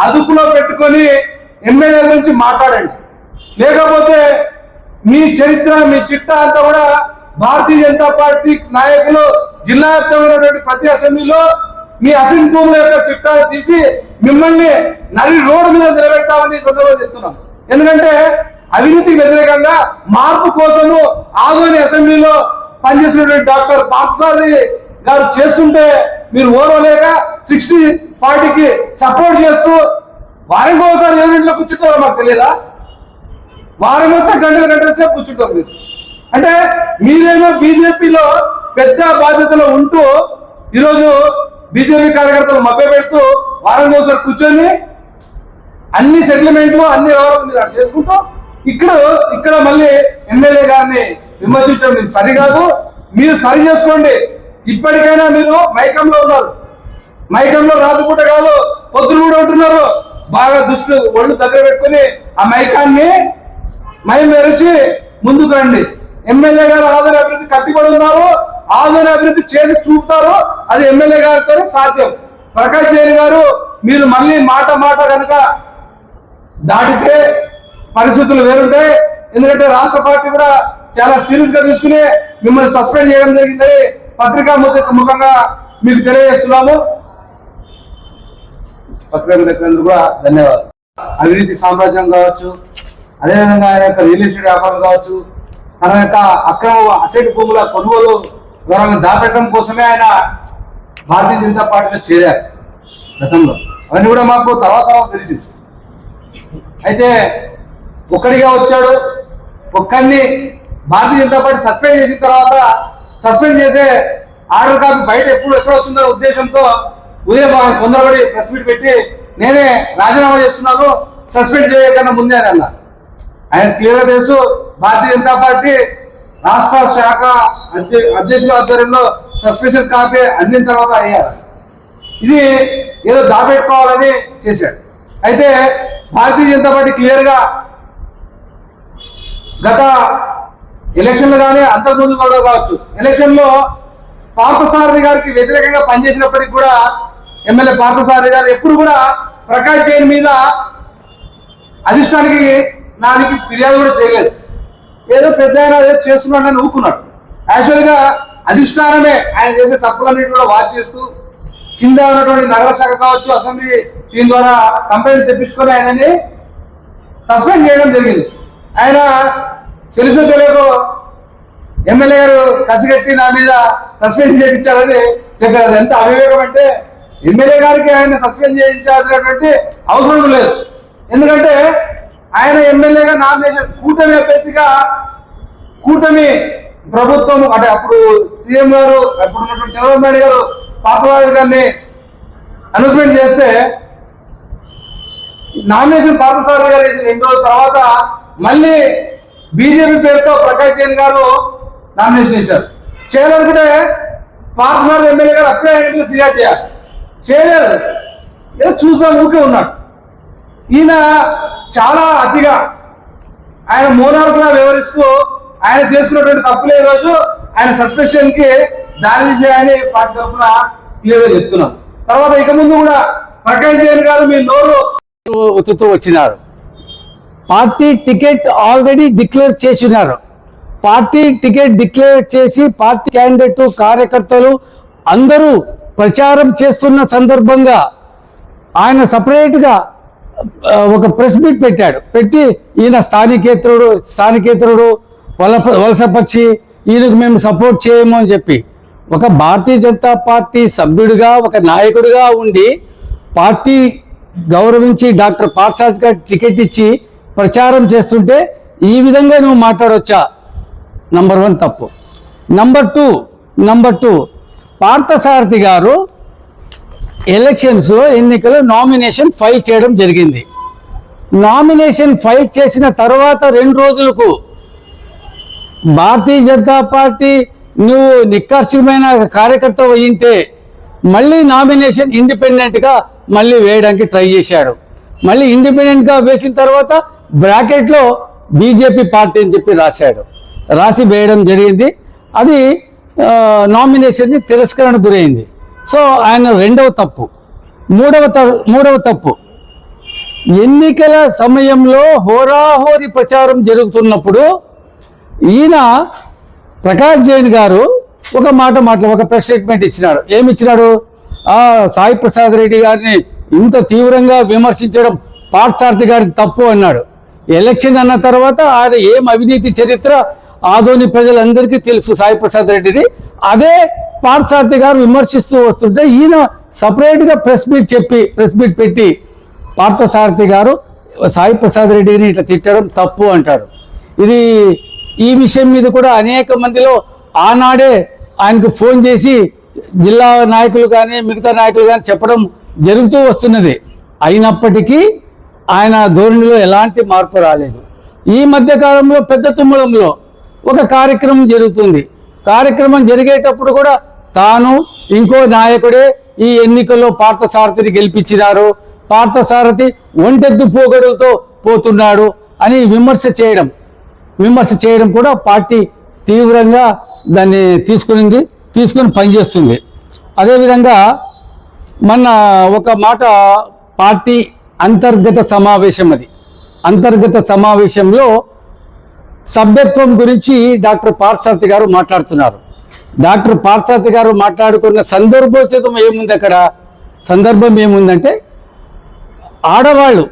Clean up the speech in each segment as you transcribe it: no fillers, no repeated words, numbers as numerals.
అదుపులో పెట్టుకొని ఎమ్మెల్యే గురించి మాట్లాడండి. లేకపోతే మీ చరిత్ర మీ చిట్టా అంతా కూడా భారతీయ జనతా పార్టీ నాయకులు జిల్లా వ్యాప్తంగా ప్రతి అసెంబ్లీలో మీ అసెంబ్లీ భూముల యొక్క చిట్టాలు తీసి మిమ్మల్ని నడి రోడ్డు మీద నిలబెడతామని సందర్భంగా చెప్తున్నాం. ఎందుకంటే అవినీతికి వ్యతిరేకంగా మార్పు కోసము ఆదోని అసెంబ్లీలో పనిచేసినటువంటి డాక్టర్ పార్థసారథి గారు చేస్తుంటే మీరు ఓర్వలేక 60-40కి సపోర్ట్ చేస్తూ వారం ఒకసారి యూనిట్లో కూర్చుంటారో మాకు తెలియదా? వారం వస్తే గంటల సేపు కూర్చుంటారు మీరు. అంటే మీరేమో బీజేపీలో పెద్ద బాధ్యతలో ఉంటూ ఈరోజు బీజేపీ కార్యకర్తలు మభ్య పెడుతూ వారం ఒకసారి కూర్చొని అన్ని సెటిల్మెంట్లు అన్ని వ్యవహారాలు మీరు చేసుకుంటూ ఇక్కడ మళ్ళీ ఎమ్మెల్యే గారిని విమర్శించడం ఇది సరికాదు. మీరు సరి చేసుకోండి. ఇప్పటికైనా మీరు మైకంలో ఉన్నారు. మైకంలో రాత్రిపూట కాదు పొద్దులు కూడా ఉంటున్నారు. బాగా దృష్టి ఒళ్ళు దగ్గర పెట్టుకుని ఆ మైకాన్ని మెరిచి ముందుకు రండి. ఎమ్మెల్యే గారు ఆదరణ అభివృద్ధి కట్టుబడి ఉన్నారు. ఆదరణ అభివృద్ధి చేసి చూపుతారు. అది ఎమ్మెల్యే గారితో సాధ్యం. ప్రకాష్ జైన్ గారు మీరు మళ్ళీ మాట కనుక దాటితే పరిస్థితులు వేరుంటాయి. ఎందుకంటే రాష్ట్ర పార్టీ కూడా చాలా సీరియస్ గా తీసుకుని మిమ్మల్ని సస్పెండ్ చేయడం జరిగిందని పత్రికా ముఖంగా మీకు తెలియజేస్తున్నాము. పత్రికా కూడా ధన్యవాదాలు. అవినీతి సామ్రాజ్యం కావచ్చు, అదేవిధంగా ఆయన యొక్క రియల్ ఎస్టేట్ వ్యాపారం కావచ్చు, తన యొక్క అక్రమ అసెట్ భూముల కొనుగోలు వివరాలను దాపెట్టడం కోసమే ఆయన భారతీయ జనతా పార్టీలో చేరారు గతంలో. అవన్నీ కూడా మాకు తర్వాత తెలిసింది. అయితే ఒక్కడిగా వచ్చాడు. ఒక్కడిని భారతీయ జనతా పార్టీ సస్పెండ్ చేసిన తర్వాత సస్పెండ్ చేసే ఆర్డర్ కాపీ బయట ఎక్కడ వస్తుందో ఉద్దేశంతో ఉదయం కొందరబడి ప్రెస్ మీట్ పెట్టి నేనే రాజీనామా చేస్తున్నాను, సస్పెండ్ చేయకన్నా ముందే అని అన్నారు. ఆయన క్లియర్గా తెలుసు భారతీయ జనతా పార్టీ రాష్ట్ర శాఖ అధ్యక్షుల ఆధ్వర్యంలో సస్పెన్షన్ కాపీ అందిన తర్వాత అయ్యారు. ఇది ఏదో దాపెట్టుకోవాలని చేశాడు. అయితే భారతీయ జనతా పార్టీ క్లియర్గా గత ఎలక్షన్లు కానీ అంతకుముందు కూడా కావచ్చు, ఎలక్షన్లో పార్థసారథి గారికి వ్యతిరేకంగా పనిచేసినప్పటికీ కూడా ఎమ్మెల్యే పార్థసారథి గారు ఎప్పుడు కూడా ప్రకాష్ జైన్ మీద అధిష్టానికి నానికి ఫిర్యాదు కూడా చేయలేదు. ఏదో పెద్ద ఆయన ఏదో చేస్తున్నాడని ఊరుకున్నాడు. యాక్చువల్గా అధిష్టానమే ఆయన చేసే తప్పులన్నింటి కూడా వాచ్ చేస్తూ కింద ఉన్నటువంటి నగర శాఖ కావచ్చు, అసెంబ్లీ టీం ద్వారా కంప్లైంట్ తెప్పించుకొని ఆయనని సస్పెండ్ చేయడం జరిగింది. ఆయన తెలుసో తెలియకో ఎమ్మెల్యే గారు కసిగట్టి నా మీద సస్పెండ్ చేయించాలని చెప్పారు. ఎంత అవివేకం అంటే ఎమ్మెల్యే గారికి ఆయన సస్పెండ్ చేయించాల్సినటువంటి అవసరం లేదు. ఎందుకంటే ఆయన ఎమ్మెల్యేగా నామినేషన్ కూటమి అభ్యర్థిగా కూటమి ప్రభుత్వం అంటే అప్పుడు సీఎం గారు అప్పుడు ఉన్నటువంటి చంద్రబాబు నాయుడు గారు పార్థసారథి గారిని అనౌన్స్మెంట్ చేస్తే నామినేషన్ పార్థసారథి గారు 2 రోజుల తర్వాత మళ్ళీ బీజేపీ పేరుతో ప్రకాష్ జైన్ గారు నామినేషన్ చేశారు. చేయాలనుకుంటే పార్థసారథి ఎమ్మెల్యే గారు అప్పుడే ఆయన ఫిర్యాదు చేయాలి, చేయలేదు. ఏదో చూసా ఊకే ఉన్నాడు. ఈయన చాలా అతిగా ఆయన మోనార్కులా వ్యవహరిస్తూ ఆయన చేసుకున్నటువంటి తప్పులే రోజు ఆయన సస్పెన్షన్ కి దారి తీసేయని పార్టీ తరఫున క్లియర్గా చెప్తున్నాం. తర్వాత ఇక ముందు కూడా ప్రకాష్ జైన్ గారు మీ నోరు ఉతుతూ వచ్చినారు. పార్టీ టికెట్ ఆల్రెడీ డిక్లేర్ చేసి ఉన్నారు. పార్టీ టికెట్ డిక్లేర్ చేసి పార్టీ క్యాండిడేట్ కార్యకర్తలు అందరూ ప్రచారం చేస్తున్న సందర్భంగా ఆయన సపరేట్గా ఒక ప్రెస్ మీట్ పెట్టాడు. పెట్టి ఈయన స్థానికేతరుడు వలసపక్షి, ఈయనకు మేము సపోర్ట్ చేయము అని చెప్పి ఒక భారతీయ జనతా పార్టీ సభ్యుడిగా ఒక నాయకుడిగా ఉండి పార్టీ గౌరవించి డాక్టర్ పార్థసారథి గారికి టికెట్ ఇచ్చి ప్రచారం చేస్తుంటే ఈ విధంగా నువ్వు మాట్లాడవచ్చా? నంబర్ 1 తప్పు. నంబర్ టూ పార్థసారథి గారు ఎలక్షన్స్లో ఎన్నికలు నామినేషన్ ఫైల్ చేయడం జరిగింది. నామినేషన్ ఫైల్ చేసిన తర్వాత 2 రోజులకు భారతీయ జనతా పార్టీ నువ్వు నిక్కర్షమైన కార్యకర్త అయ్యింటే మళ్ళీ నామినేషన్ ఇండిపెండెంట్గా మళ్ళీ వేయడానికి ట్రై చేశాడు. మళ్ళీ ఇండిపెండెంట్గా వేసిన తర్వాత బ్రాకెట్లో బీజేపీ పార్టీ అని చెప్పి రాసి వేయడం జరిగింది. అది నామినేషన్ని తిరస్కరణ గురైంది. సో ఆయన 2వ తప్పు. మూడవ తప్పు ఎన్నికల సమయంలో హోరాహోరీ ప్రచారం జరుగుతున్నప్పుడు ఈయన ప్రకాష్ జైన్ గారు ఒక ఒక ప్రెస్ స్టేట్మెంట్ ఇచ్చినాడు. ఏమి ఇచ్చినాడు? సాయి ప్రసాద్ రెడ్డి గారిని ఇంత తీవ్రంగా విమర్శించడం పార్థసారథి గారికి తప్పు అన్నాడు. ఎలక్షన్ అన్న తర్వాత ఆయన ఏం అవినీతి చరిత్ర ఆదోని ప్రజలందరికీ తెలుసు సాయి ప్రసాద్ రెడ్డిది. అదే పార్థసారథి గారు విమర్శిస్తూ వస్తుంటే ఈయన సపరేట్గా ప్రెస్ మీట్ పెట్టి పార్థసారథి గారు సాయి ప్రసాద్ రెడ్డిని ఇట్లా తిట్టడం తప్పు అంటాడు. ఈ విషయం మీద కూడా అనేక మందిలో ఆనాడే ఆయనకు ఫోన్ చేసి జిల్లా నాయకులు కానీ మిగతా నాయకులు కానీ చెప్పడం జరుగుతూ వస్తున్నది. అయినప్పటికీ ఆయన ధోరణిలో ఎలాంటి మార్పు రాలేదు. ఈ మధ్య కాలంలో పెద్ద తుమ్మలంలో ఒక కార్యక్రమం జరుగుతుంది. కార్యక్రమం జరిగేటప్పుడు కూడా తాను ఇంకో నాయకుడే ఈ ఎన్నికల్లో పార్థసారథిని గెలిపించినారు, పార్థసారథి ఒంటెద్దు పోగడులతో పోతున్నాడు అని విమర్శ చేయడం కూడా పార్టీ తీవ్రంగా దాన్ని తీసుకుని పనిచేస్తుంది. అదేవిధంగా మొన్న ఒక మాట పార్టీ అంతర్గత సమావేశంలో సభ్యత్వం గురించి డాక్టర్ పార్థసారథి గారు మాట్లాడుతున్నారు. డాక్టర్ పార్థసారథి గారు మాట్లాడుకున్న సందర్భోచితం ఏముంది? అక్కడ సందర్భం ఏముందంటే ఆడవాళ్ళు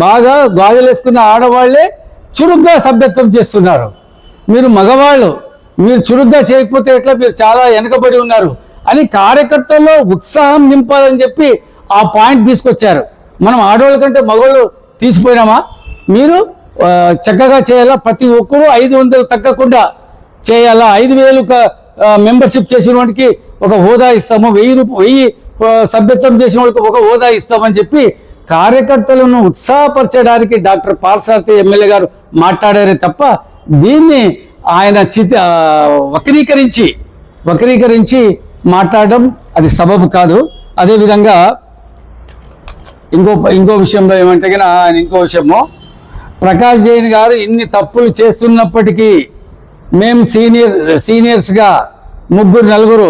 బాగా గాజులేసుకున్న ఆడవాళ్లే చురుగ్గా సభ్యత్వం చేస్తున్నారు. మీరు మగవాళ్ళు మీరు చురుగ్గా చేయకపోతే ఎట్లా, మీరు చాలా వెనకబడి ఉన్నారు అని కార్యకర్తల్లో ఉత్సాహం నింపాలని చెప్పి ఆ పాయింట్ తీసుకొచ్చారు. మనం ఆడవాళ్ళ కంటే మగవాళ్ళు తీసిపోయినామా? మీరు చక్కగా చేయాలా, ప్రతి ఒక్కరూ 500 తగ్గకుండా చేయాలా, 5,000 మెంబర్షిప్ చేసిన వాడికి ఒక హోదా ఇస్తాము, 1000 సభ్యత్వం చేసిన వాళ్ళకి ఒక హోదా ఇస్తామని చెప్పి కార్యకర్తలను ఉత్సాహపరచడానికి డాక్టర్ పార్థసారథి ఎమ్మెల్యే గారు మాట్లాడారే తప్ప దీన్ని ఆయన వక్రీకరించి మాట్లాడడం అది సబబు కాదు. అదేవిధంగా ఇంకో విషయంలో ఏమంటే ఆయన ఇంకో విషయము, ప్రకాష్ జైన్ గారు ఇన్ని తప్పులు చేస్తున్నప్పటికీ మేము సీనియర్స్గా 3-4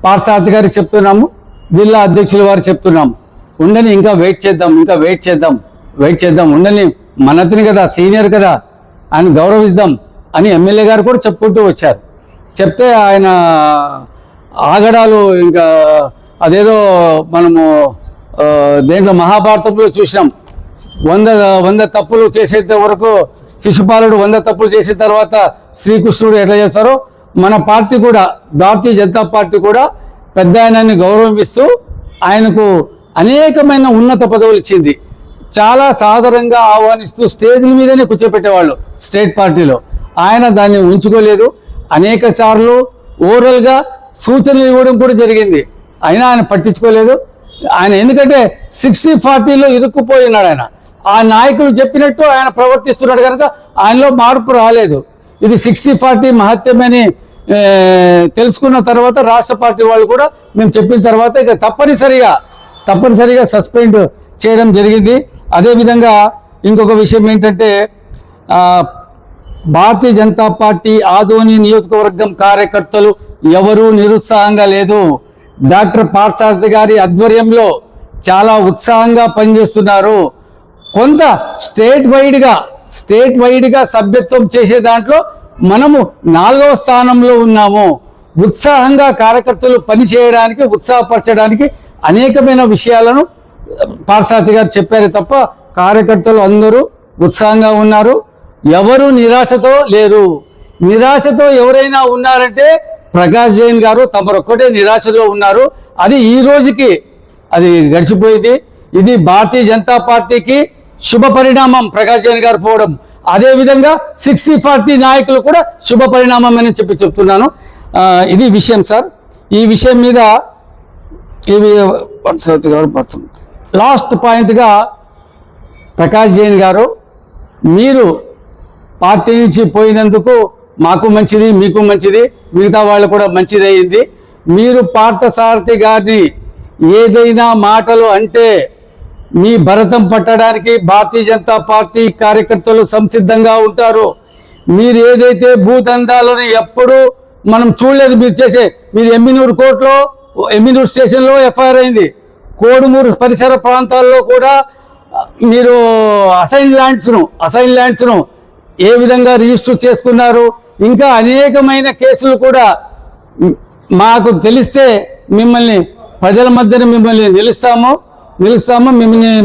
పార్థసారథి గారికి చెప్తున్నాము, జిల్లా అధ్యక్షుల వారు చెప్తున్నాము, ఉండని ఇంకా వెయిట్ చేద్దాం ఉండని, మనతిని కదా, సీనియర్ కదా, ఆయన గౌరవిద్దాం అని ఎమ్మెల్యే గారు కూడా చెప్పుకుంటూ వచ్చారు. చెప్తే ఆయన ఆగడాలు ఇంకా అదేదో మనము దేంట్లో మహాభారతంలో చూసినాం, 100 తప్పులు చేసేంత వరకు శిశుపాలుడు 100 తప్పులు చేసిన తర్వాత శ్రీకృష్ణుడు ఎట్లా చేస్తారో మన పార్టీ కూడా, భారతీయ జనతా పార్టీ కూడా పెద్ద ఆయనని గౌరవం ఇస్తూ ఆయనకు అనేకమైన ఉన్నత పదవులు ఇచ్చింది. చాలా సాధారణంగా ఆహ్వానిస్తూ స్టేజ్ల మీదనే కూర్చోపెట్టేవాళ్ళు స్టేట్ పార్టీలో. ఆయన దాన్ని ఉంచుకోలేదు. అనేక సార్లు ఓవరాల్గా సూచనలు ఇవ్వడం కూడా జరిగింది, అయినా ఆయన పట్టించుకోలేదు. ఆయన ఎందుకంటే 60-40లో ఇరుక్కుపోయినాడు. ఆయన ఆ నాయకులు చెప్పినట్టు ఆయన ప్రవర్తిస్తున్నాడు కనుక ఆయనలో మార్పు రాలేదు. ఇది 60-40 మహత్యమని తెలుసుకున్న తర్వాత రాష్ట్ర పార్టీ వాళ్ళు కూడా మేము చెప్పిన తర్వాత ఇక తప్పనిసరిగా సస్పెండ్ చేయడం జరిగింది. అదేవిధంగా ఇంకొక విషయం ఏంటంటే భారతీయ జనతా పార్టీ ఆదోని నియోజకవర్గం కార్యకర్తలు ఎవరూ నిరుత్సాహంగా లేదు. డాక్టర్ పార్థసారథి గారి ఆధ్వర్యంలో చాలా ఉత్సాహంగా పనిచేస్తున్నారు. కొంత స్టేట్ వైడ్గా సభ్యత్వం చేసే దాంట్లో మనము 4వ స్థానంలో ఉన్నాము. ఉత్సాహంగా కార్యకర్తలు పనిచేయడానికి, ఉత్సాహపరచడానికి అనేకమైన విషయాలను పార్థసారథి గారు చెప్పారు తప్ప కార్యకర్తలు అందరూ ఉత్సాహంగా ఉన్నారు. ఎవరు నిరాశతో లేరు. నిరాశతో ఎవరైనా ఉన్నారంటే ప్రకాష్ జైన్ గారు తమరొక్కటే నిరాశలో ఉన్నారు. అది ఈ రోజుకి అది గడిచిపోయింది. ఇది భారతీయ జనతా పార్టీకి శుభ పరిణామం ప్రకాష్ జైన్ గారు పోవడం. అదేవిధంగా 60-40 నాయకులు కూడా శుభ పరిణామం అని చెప్తున్నాను. ఇది విషయం సార్. ఈ విషయం మీద లాస్ట్ పాయింట్గా ప్రకాష్ జైన్ గారు, మీరు పార్టీ నుంచి పోయినందుకు మాకు మంచిది, మీకు మంచిది, మిగతా వాళ్ళు కూడా మంచిది అయింది. మీరు పార్థసారథి గారిని ఏదైనా మాటలు అంటే మీ భరతం పట్టడానికి భారతీయ జనతా పార్టీ కార్యకర్తలు సంసిద్ధంగా ఉంటారు. మీరు ఏదైతే భూదందాలను ఎప్పుడూ మనం చూడలేదు. మీరు ఎమ్మినూరు కోర్టులో, ఎమ్మినూరు స్టేషన్లో ఎఫ్ఐఆర్ అయింది. కోడుమూరు పరిసర ప్రాంతాల్లో కూడా మీరు అసైన్ ల్యాండ్స్ను ఏ విధంగా రిజిస్టర్ చేసుకున్నారు, ఇంకా అనేకమైన కేసులు కూడా మాకు తెలిస్తే మిమ్మల్ని ప్రజల మధ్యన మిమ్మల్ని నిలుస్తాము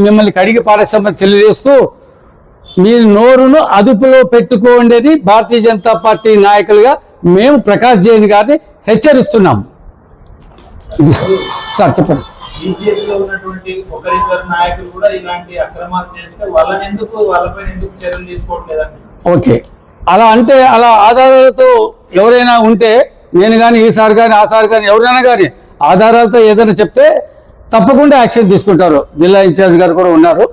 మిమ్మల్ని కడిగి పారేస్తామని తెలియజేస్తూ మీరు నోరును అదుపులో పెట్టుకోండి అని భారతీయ జనతా పార్టీ నాయకులుగా మేము ప్రకాష్ జైన్ గారిని హెచ్చరిస్తున్నాము. సార్ చెప్పండి. బీజేపీలో ఉన్నటువంటి ఒకరిద్దరు నాయకులు కూడా ఇలాంటి అక్రమాలు చేస్తే వాళ్ళపైన ఎందుకు చర్యలు తీసుకోవట్లేదండి? ఓకే, అలా అంటే అలా ఆధారాలతో ఎవరైనా ఉంటే నేను కానీ ఈసారి కానీ ఆసారి కానీ ఎవరైనా కానీ ఆధారాలతో ఏదైనా చెప్తే తప్పకుండా యాక్షన్ తీసుకుంటారు. జిల్లా ఇన్ఛార్జ్ గారు కూడా ఉన్నారు,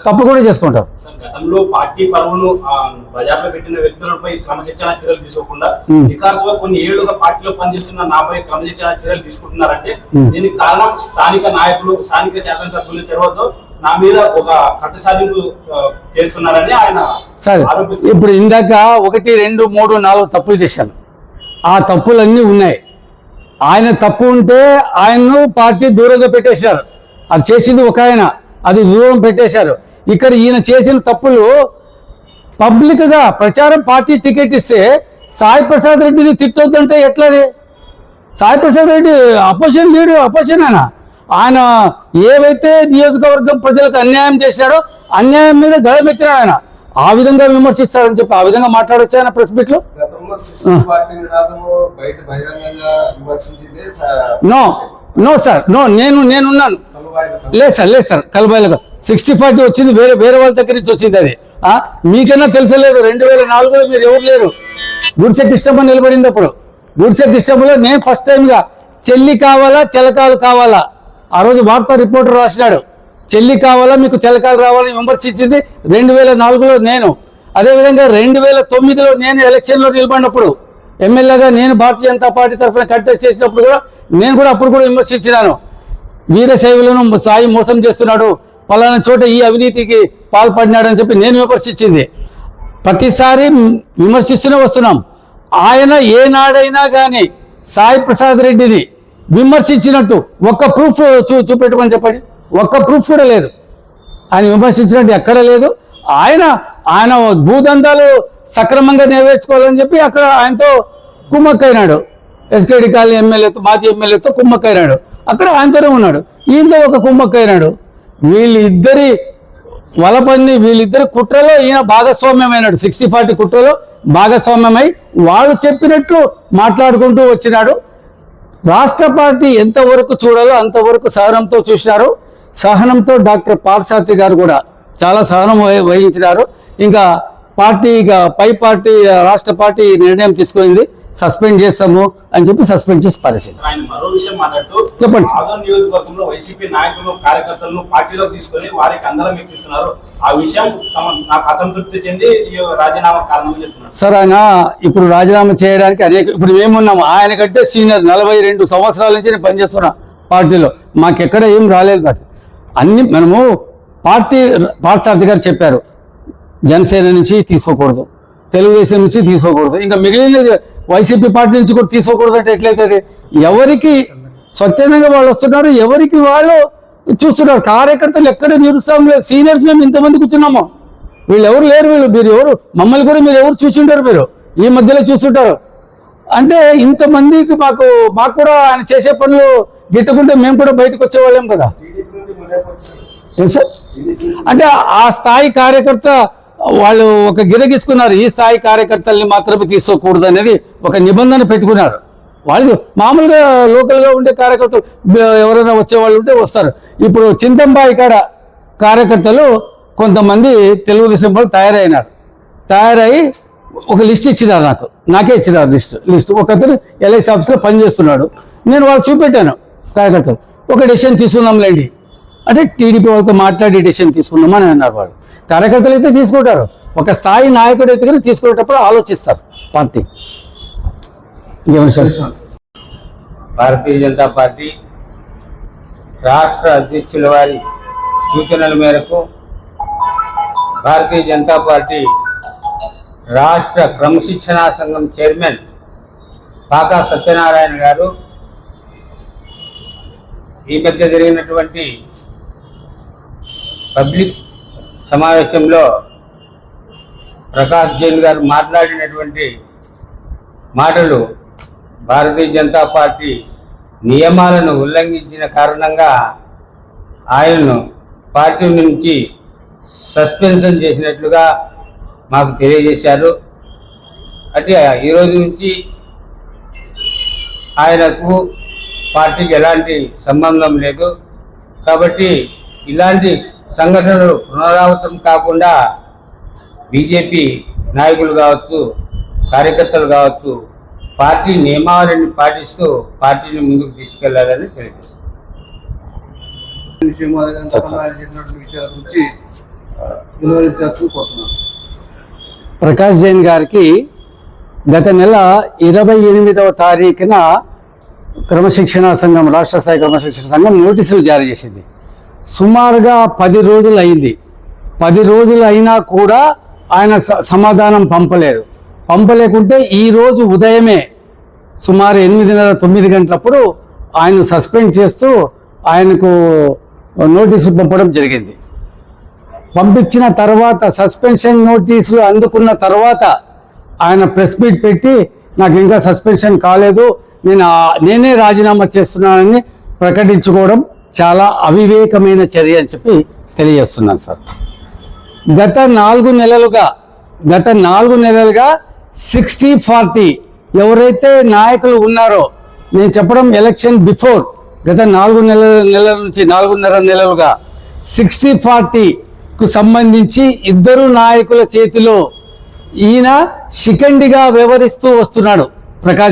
తప్పకుండా చేసుకుంటారు. గతంలో పార్టీ పరువును బజార్లో పెట్టిన వ్యక్తులపై క్రమశిక్షణ చర్యలు తీసుకోకుండా వికాసంగా కొన్ని ఏళ్లుగా పార్టీలో పనిచేస్తున్న నాపై క్రమశిక్షణ చర్యలు తీసుకుంటున్నారంటే దీనికి కారణం స్థానిక నాయకులు, స్థానిక శాసనసభ్యుల చొరవతో నా మీద ఒక కక్ష సాధింపు చేస్తున్నారని ఆయన ఆరోపిస్తున్నారు. ఇప్పుడు ఇందాక 1, 2, 3, 4 తప్పులు చేశాను. ఆ తప్పులన్నీ ఉన్నాయి. ఆయన తప్పు ఉంటే ఆయన్ను పార్టీ దూరంగా పెట్టేశారు. అది చేసింది ఒక ఆయన, అది దూరం పెట్టేశారు. ఇక్కడ ఈయన చేసిన తప్పులు పబ్లిక్గా ప్రచారం, పార్టీ టికెట్ ఇస్తే సాయి ప్రసాద్ రెడ్డిని తిట్టొద్దంటే ఎట్లది? Sai Prasad Reddy opposition leader, opposition ఆయన ఏవైతే నియోజకవర్గం ప్రజలకు అన్యాయం చేశాడో అన్యాయం మీద గళమెత్తినాడు ఆయన. ఆ విధంగా విమర్శిస్తాడని చెప్పి ఆ విధంగా మాట్లాడొచ్చు ఆయన ప్రెస్ మీట్ లో. నో సార్, నేనున్నాను. లేదు సార్ కలబాయిలో 60-40 వచ్చింది, వేరే వాళ్ళ దగ్గర నుంచి వచ్చింది. అది మీకైనా తెలుసలేదు. 2004లో మీరు ఎవరు లేరు. గుడిసె కృష్ణమ్మ నిలబడింది. అప్పుడు గుడిసె కృష్ణమ్మలో నేను ఫస్ట్ టైంగా చెల్లి కావాలా చెలకాలు కావాలా, ఆ రోజు వార్తా రిపోర్టర్ రాసినాడు. చెల్లి కావాలా మీకు చెలకాలు రావాలని విమర్శించింది 2004లో నేను. అదేవిధంగా 2009లో నేను ఎలక్షన్లో నిలబడినప్పుడు ఎమ్మెల్యేగా నేను భారతీయ జనతా పార్టీ తరఫున కంటెస్ట్ చేసినప్పుడు కూడా నేను కూడా అప్పుడు కూడా విమర్శించినాను. వీరశైవులను సాయి మోసం చేస్తున్నాడు, పలానా చోట ఈ అవినీతికి పాల్పడినాడు అని చెప్పి నేను విమర్శించింది. ప్రతిసారి విమర్శిస్తూనే వస్తున్నాం. ఆయన ఏనాడైనా కానీ సాయి ప్రసాద్ రెడ్డిని విమర్శించినట్టు ఒక్క ప్రూఫ్ చూపెట్టమని చెప్పండి. ఒక్క ప్రూఫ్ కూడా లేదు. ఆయన విమర్శించినట్టు ఎక్కడ లేదు. ఆయన భూదందాలు సక్రమంగా నెరవేర్చుకోవాలని చెప్పి అక్కడ ఆయనతో కుమ్మక్కైనాడు. ఎస్కేడి కాలనీ ఎమ్మెల్యేతో, మాజీ ఎమ్మెల్యేతో కుమ్మక్కైనాడు. అక్కడ ఆయనతోనే ఉన్నాడు. ఈయనతో ఒక కుమ్మక్కైనాడు. వీళ్ళిద్దరి వలపన్ని, వీళ్ళిద్దరి కుట్రలో ఈయన భాగస్వామ్యమైనాడు. 60-40 కుట్రలో భాగస్వామ్యమై వాళ్ళు చెప్పినట్లు మాట్లాడుకుంటూ వచ్చినాడు. రాష్ట్ర పార్టీ ఎంతవరకు చూడాలో అంతవరకు సహనంతో చూసినారు. సహనంతో డాక్టర్ పార్థసారథి గారు కూడా చాలా సహనం వహించినారు. ఇంకా పార్టీ, పై పార్టీ, రాష్ట్ర పార్టీ నిర్ణయం తీసుకుంది, సస్పెండ్ చేస్తాము అని చెప్పి సస్పెండ్ చేసి పారేసింది. ఆయన మరో విషయం మాట్లాడుతూ చెప్పండి. ఆదోని నియోజకవర్గంలో వైసీపీ నాయకులు, కార్యకర్తలను పార్టీలోకి తీసుకొని వారికి అందరం ఎక్కిస్తున్నారు. ఆ విషయం నాకు అసంతృప్తి చెంది రాజీనామా కారణం చెప్తున్నారు. సార్ ఆయన ఇప్పుడు రాజీనామా చేయడానికి ఇప్పుడు మేమున్నాము. ఆయన కంటే సీనియర్, 42 సంవత్సరాల నుంచి నేను పనిచేస్తున్నా పార్టీలో. మాకెక్కడ ఏం రాలేదు. నాకు అన్ని మనము పార్థసారథి గారు చెప్పారు, జనసేన నుంచి తీసుకోకూడదు, తెలుగుదేశం నుంచి తీసుకోకూడదు, ఇంకా మిగిలిన వైసీపీ పార్టీ నుంచి కూడా తీసుకోకూడదు అంటే ఎట్లయితుంది? ఎవరికి స్వచ్ఛందంగా వాళ్ళు వస్తున్నారు, ఎవరికి వాళ్ళు చూస్తున్నారు. కార్యకర్తలు ఎక్కడ నిరుత్సాహం లేదు. సీనియర్స్ మేము ఇంతమంది కూర్చున్నాము, వీళ్ళు ఎవరు లేరు. మీరు ఎవరు, మమ్మల్ని కూడా మీరు ఎవరు చూసింటారు, మీరు ఈ మధ్యలో చూస్తుంటారు. అంటే ఇంతమందికి మాకు కూడా ఆయన చేసే పనులు గిట్టుకుంటే మేము కూడా బయటకు వచ్చేవాళ్ళం కదా. ఏం సార్ అంటే ఆ స్థాయి కార్యకర్త వాళ్ళు ఒక గిరగీసుకున్నారు. ఈ స్థాయి కార్యకర్తల్ని మాత్రమే తీసుకోకూడదు అనేది ఒక నిబంధన పెట్టుకున్నారు. వాళ్ళు మామూలుగా లోకల్గా ఉండే కార్యకర్తలు ఎవరైనా వచ్చేవాళ్ళు ఉంటే వస్తారు. ఇప్పుడు చింతంబాయి కాడ కార్యకర్తలు కొంతమంది తెలుగుదేశం వాళ్ళు తయారై ఒక లిస్ట్ ఇచ్చినారు. నాకే ఇచ్చినారు లిస్ట్. ఒకతను ఎల్ఐసి ఆఫీస్లో పనిచేస్తున్నాడు. నేను వాళ్ళు చూపెట్టాను కార్యకర్తలు. ఒక డెసిషన్ తీసుకుందాంలేండి అంటే టీడీపీ వాళ్ళతో మాట్లాడి డెసిషన్ తీసుకుందామని అన్నారు. వాళ్ళు కార్యకర్తలు అయితే తీసుకుంటారు, ఒక స్థాయి నాయకుడు అయితే కానీ తీసుకునేటప్పుడు ఆలోచిస్తారు పార్టీ. ఇంకేమైనా సార్? భారతీయ జనతా పార్టీ రాష్ట్ర అధ్యక్షుల వారి సూచనల మేరకు భారతీయ జనతా పార్టీ రాష్ట్ర క్రమశిక్షణా సంఘం చైర్మన్ పాకా సత్యనారాయణ గారు ఈ మధ్య జరిగినటువంటి పబ్లిక్ సమావేశంలో ప్రకాష్ జైన్ గారు మాట్లాడినటువంటి మాటలు భారతీయ జనతా పార్టీ నియమాలను ఉల్లంఘించిన కారణంగా ఆయన్ను పార్టీ నుంచి సస్పెన్షన్ చేసినట్లుగా మాకు తెలియజేశారు. అంటే ఈరోజు నుంచి ఆయనకు పార్టీకి ఎలాంటి సంబంధం లేదు. కాబట్టి ఇలాంటి సంఘటనలు పునరావృతం కాకుండా బీజేపీ నాయకులు కావచ్చు, కార్యకర్తలు కావచ్చు, పార్టీ నియమావళిని పాటిస్తూ పార్టీని ముందుకు తీసుకెళ్లాలని తెలియజేస్తారు. విషయాల గురించి వివరించాల్సి కోరుతున్నాను. ప్రకాష్ జైన్ గారికి గత నెల 28వ తారీఖున క్రమశిక్షణ సంఘం, రాష్ట్ర స్థాయి క్రమశిక్షణ సంఘం నోటీసులు జారీ చేసింది. సుమారుగా 10 రోజులు అయింది. 10 రోజులు అయినా కూడా ఆయన సమాధానం పంపలేకుంటే ఈరోజు ఉదయమే సుమారు 8:30-9 గంటలప్పుడు ఆయన సస్పెండ్ చేస్తూ ఆయనకు నోటీసులు పంపడం జరిగింది. పంపించిన తర్వాత సస్పెన్షన్ నోటీసులు అందుకున్న తర్వాత ఆయన ప్రెస్ మీట్ పెట్టి నాకు ఇంకా సస్పెన్షన్ కాలేదు, నేనే రాజీనామా చేస్తున్నానని ప్రకటించుకోవడం చాలా అవివేకమైన చర్య అని చెప్పి తెలియజేస్తున్నాను సార్. గత 4 నెలలుగా 60-40 ఎవరైతే నాయకులు ఉన్నారో, నేను చెప్పడం ఎలక్షన్ బిఫోర్ గత 4 నుంచి 4.5 నెలలుగా 60-40కు సంబంధించి 2 నాయకుల చేతిలో ఈయన శిఖండిగా వ్యవహరిస్తూ వస్తున్నాడు ప్రకాష్.